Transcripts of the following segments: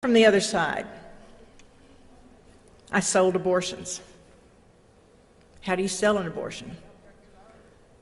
From the other side, I sold abortions. How do you sell an abortion?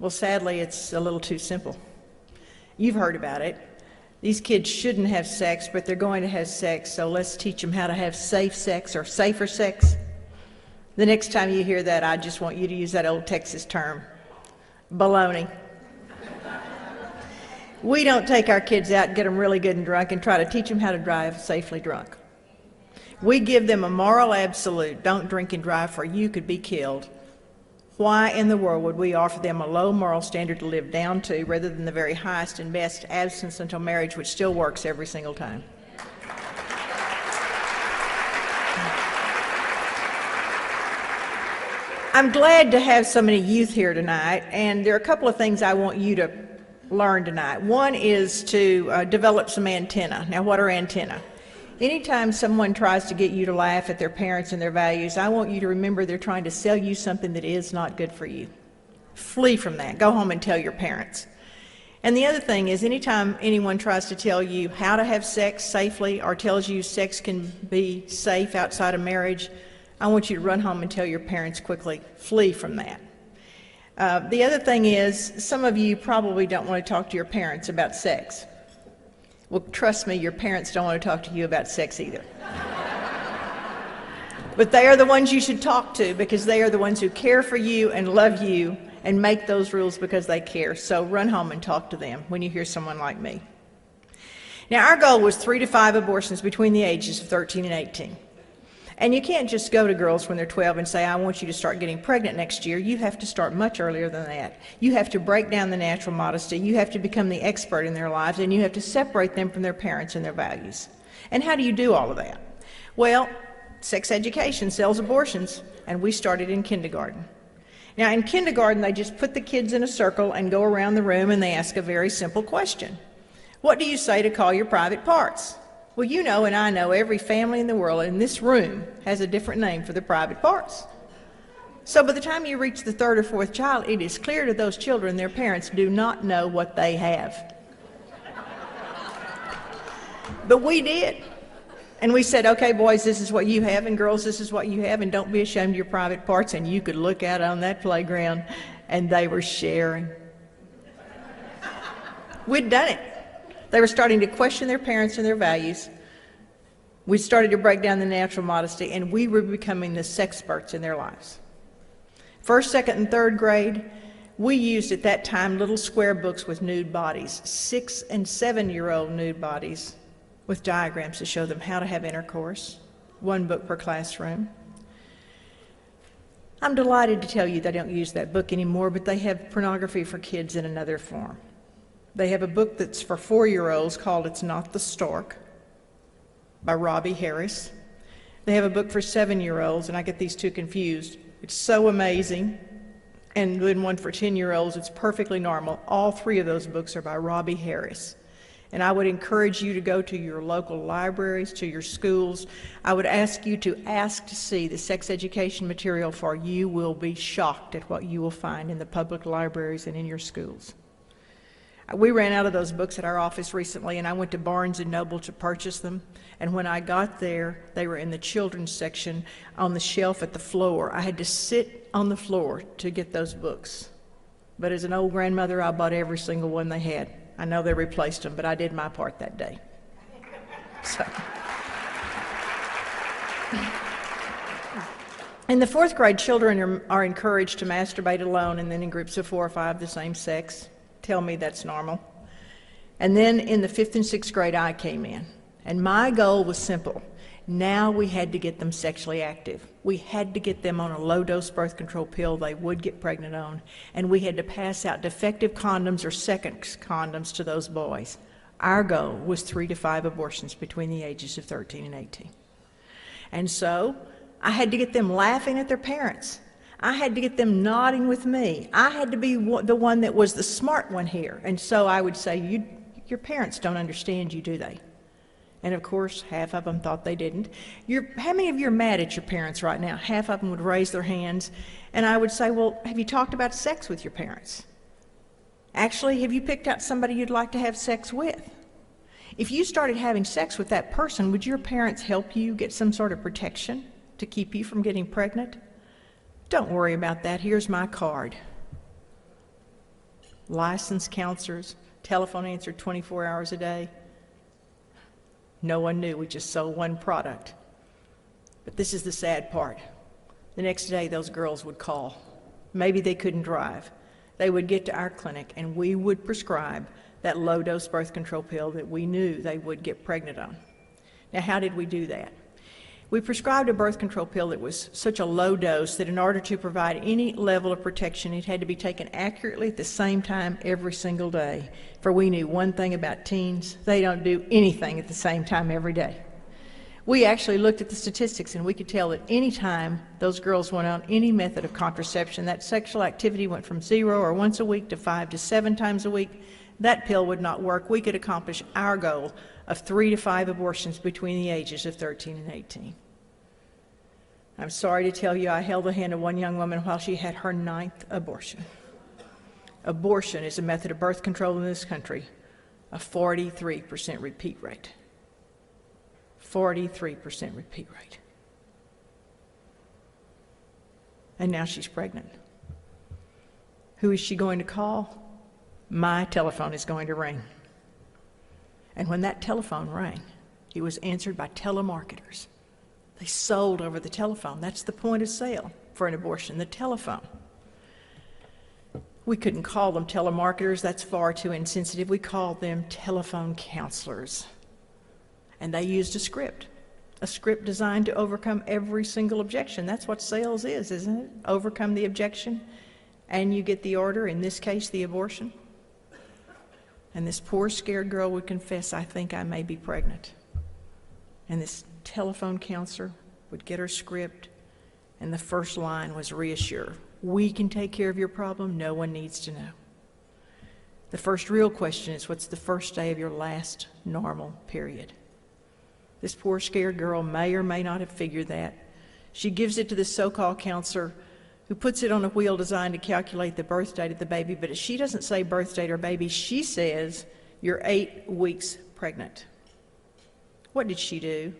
Well, sadly, it's a little too simple. You've heard about it. These kids shouldn't have sex, but they're going to have sex, so let's teach them how to have safe sex or safer sex. The next time you hear that, I just want you to use that old Texas term, baloney. We don't take our kids out and get them really good and drunk and try to teach them how to drive safely drunk. We give them a moral absolute, don't drink and drive for you could be killed. Why in the world would we offer them a low moral standard to live down to rather than the very highest and best, abstinence until marriage, which still works every single time? I'm glad to have so many youth here tonight, and there are a couple of things I want you to learn tonight. One is to develop some antenna. Now, what are antenna? Anytime someone tries to get you to laugh at their parents and their values, I want you to remember they're trying to sell you something that is not good for you. Flee from that. Go home and tell your parents. And the other thing is, anytime anyone tries to tell you how to have sex safely or tells you sex can be safe outside of marriage, I want you to run home and tell your parents quickly. Flee from that. The other thing is, some of you probably don't want to talk to your parents about sex. Well, trust me, your parents don't want to talk to you about sex either. But they are the ones you should talk to because they are the ones who care for you and love you and make those rules because they care. So run home and talk to them when you hear someone like me. Now, our goal was 3 to 5 abortions between the ages of 13 and 18. And you can't just go to girls when they're 12 and say, I want you to start getting pregnant next year. You have to start much earlier than that. You have to break down the natural modesty. You have to become the expert in their lives, and you have to separate them from their parents and their values. And how do you do all of that? Well, sex education sells abortions, and we started in kindergarten. Now, in kindergarten, they just put the kids in a circle and go around the room, and they ask a very simple question. What do you say to call your private parts? Well, you know and I know every family in the world in this room has a different name for their private parts. So by the time you reach the 3rd or 4th child, it is clear to those children their parents do not know what they have. But we did. And we said, okay, boys, this is what you have, and girls, this is what you have, and don't be ashamed of your private parts. And you could look out on that playground, and they were sharing. We'd done it. They were starting to question their parents and their values. We started to break down the natural modesty, and we were becoming the sexperts in their lives. 1st, 2nd, and 3rd grade, we used at that time little square books with nude bodies, 6- and 7-year-old nude bodies with diagrams to show them how to have intercourse, 1 book per classroom. I'm delighted to tell you they don't use that book anymore, but they have pornography for kids in another form. They have a book that's for 4-year-olds called It's Not the Stork by Robbie Harris. They have a book for 7-year-olds, and I get these two confused. It's So Amazing, and then one for 10-year-olds, It's Perfectly Normal. All 3 of those books are by Robbie Harris. And I would encourage you to go to your local libraries, to your schools. I would ask you to ask to see the sex education material, for you will be shocked at what you will find in the public libraries and in your schools. We ran out of those books at our office recently, and I went to Barnes & Noble to purchase them. And when I got there, they were in the children's section on the shelf at the floor. I had to sit on the floor to get those books. But as an old grandmother, I bought every single one they had. I know they replaced them, but I did my part that day. So. In the 4th grade, children are encouraged to masturbate alone and then in groups of 4 or 5 the same sex. Tell me that's normal. And then in the 5th and 6th grade, I came in. And my goal was simple. Now we had to get them sexually active. We had to get them on a low-dose birth control pill they would get pregnant on. And we had to pass out defective condoms or second condoms to those boys. Our goal was 3 to 5 abortions between the ages of 13 and 18. And so I had to get them laughing at their parents. I had to get them nodding with me. I had to be the one that was the smart one here. And so I would say, your parents don't understand you, do they? And of course, half of them thought they didn't. How many of you are mad at your parents right now? Half of them would raise their hands. And I would say, well, have you talked about sex with your parents? Actually, have you picked out somebody you'd like to have sex with? If you started having sex with that person, would your parents help you get some sort of protection to keep you from getting pregnant? Don't worry about that. Here's my card. Licensed counselors, telephone answered 24 hours a day. No one knew. We just sold one product. But this is the sad part. The next day, those girls would call. Maybe they couldn't drive. They would get to our clinic, and we would prescribe that low-dose birth control pill that we knew they would get pregnant on. Now, how did we do that? We prescribed a birth control pill that was such a low dose that in order to provide any level of protection, it had to be taken accurately at the same time every single day. For we knew one thing about teens: they don't do anything at the same time every day. We actually looked at the statistics, and we could tell that any time those girls went on any method of contraception, that sexual activity went from 0 or once a week to 5 to 7 times a week. That pill would not work. We could accomplish our goal of 3 to 5 abortions between the ages of 13 and 18. I'm sorry to tell you, I held the hand of one young woman while she had her 9th abortion. Abortion is a method of birth control in this country, a 43% repeat rate. 43% repeat rate. And now she's pregnant. Who is she going to call? My telephone is going to ring. And when that telephone rang, it was answered by telemarketers. They sold over the telephone. That's the point of sale for an abortion, the telephone. We couldn't call them telemarketers. That's far too insensitive. We called them telephone counselors. And they used a script designed to overcome every single objection. That's what sales is, isn't it? Overcome the objection, and you get the order, in this case, the abortion. And this poor, scared girl would confess, "I think I may be pregnant." And this telephone counselor would get her script, and the first line was reassure. We can take care of your problem. No one needs to know. The first real question is, what's the first day of your last normal period? This poor, scared girl may or may not have figured that. She gives it to this so-called counselor who puts it on a wheel designed to calculate the birth date of the baby, but she doesn't say birth date or baby. She says, "You're 8 weeks pregnant." What did she do?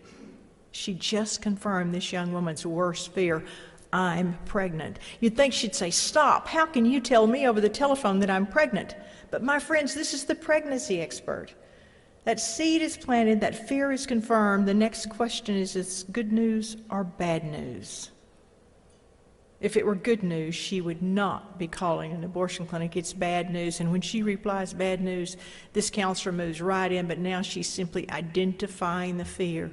She just confirmed this young woman's worst fear: I'm pregnant. You'd think she'd say, "Stop, how can you tell me over the telephone that I'm pregnant?" But my friends, this is the pregnancy expert. That seed is planted, that fear is confirmed. The next question is it good news or bad news? If it were good news, she would not be calling an abortion clinic. It's bad news. And when she replies bad news, this counselor moves right in, but now she's simply identifying the fear.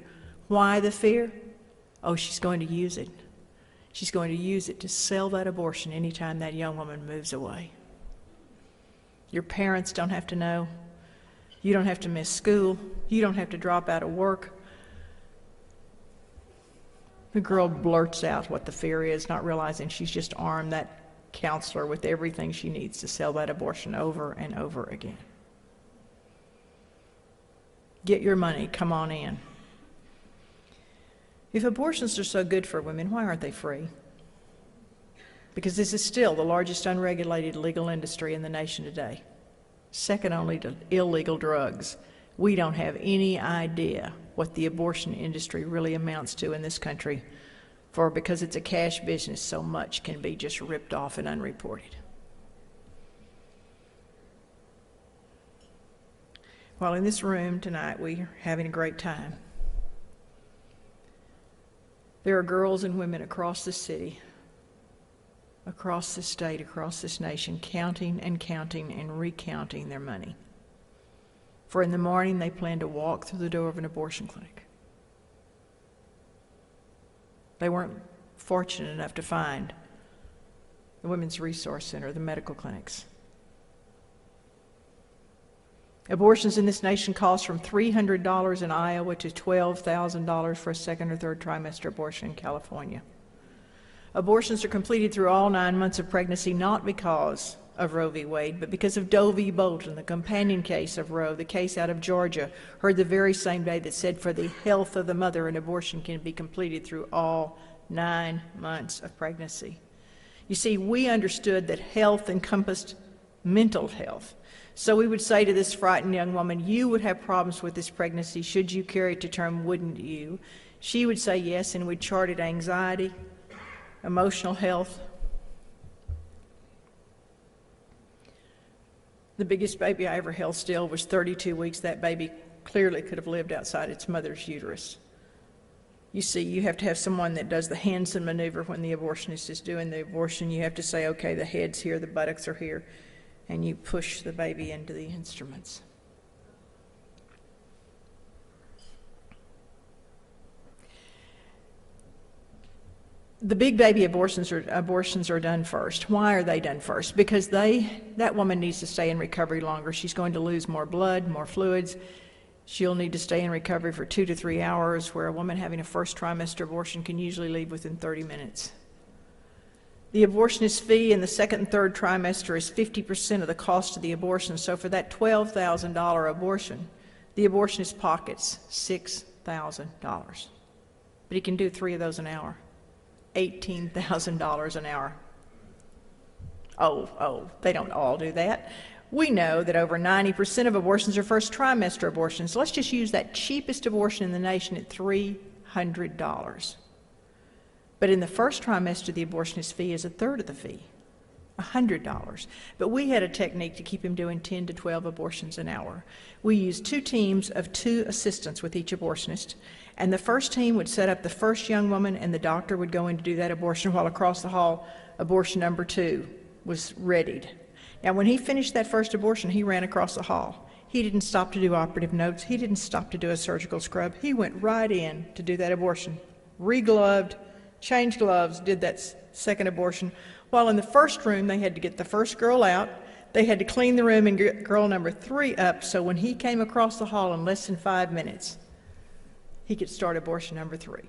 Why the fear? Oh, she's going to use it. She's going to use it to sell that abortion anytime that young woman moves away. Your parents don't have to know. You don't have to miss school. You don't have to drop out of work. The girl blurts out what the fear is, not realizing she's just armed that counselor with everything she needs to sell that abortion over and over again. Get your money, come on in. If abortions are so good for women, why aren't they free? Because this is still the largest unregulated legal industry in the nation today, second only to illegal drugs. We don't have any idea what the abortion industry really amounts to in this country, for because it's a cash business, so much can be just ripped off and unreported. While in this room tonight we're having a great time, there are girls and women across the city, across this state, across this nation, counting and counting and recounting their money. For in the morning they plan to walk through the door of an abortion clinic. They weren't fortunate enough to find the Women's Resource Center, the medical clinics. Abortions in this nation cost from $300 in Iowa to $12,000 for a second or third trimester abortion in California. Abortions are completed through all 9 months of pregnancy, not because of Roe v. Wade, but because of Doe v. Bolton, the companion case of Roe, the case out of Georgia, heard the very same day, that said for the health of the mother, an abortion can be completed through all 9 months of pregnancy. You see, we understood that health encompassed mental health, So we would say to this frightened young woman, you would have problems with this pregnancy should you carry it to term, wouldn't you? She would say yes, and we'd chart it anxiety, emotional health. The biggest baby I ever held still was 32 weeks. That baby clearly could have lived outside its mother's uterus. You see, you have to have someone that does the Hansen maneuver when the abortionist is doing the abortion. You have to say, okay, the head's here, the buttocks are here, and you push the baby into the instruments. The big baby abortions are done first. Why are they done first? Because that woman needs to stay in recovery longer. She's going to lose more blood, more fluids. She'll need to stay in recovery for 2 to 3 hours, where a woman having a first trimester abortion can usually leave within 30 minutes. The abortionist fee in the second and third trimester is 50% of the cost of the abortion. So for that $12,000 abortion, the abortionist pockets $6,000. But he can do 3 of those an hour. $18,000 an hour. Oh, they don't all do that. We know that over 90% of abortions are first trimester abortions. Let's just use that cheapest abortion in the nation at $300. But in the first trimester, the abortionist fee is a third of the fee, $100. But we had a technique to keep him doing 10 to 12 abortions an hour. We used 2 teams of 2 assistants with each abortionist, and the first team would set up the first young woman, and the doctor would go in to do that abortion, while across the hall, abortion number 2 was readied. Now, when he finished that first abortion, he ran across the hall. He didn't stop to do operative notes. He didn't stop to do a surgical scrub. He went right in to do that abortion, re-gloved, changed gloves, did that second abortion. While in the first room, they had to get the first girl out. They had to clean the room and get girl number 3 up, so when he came across the hall in less than 5 minutes, he could start abortion number 3.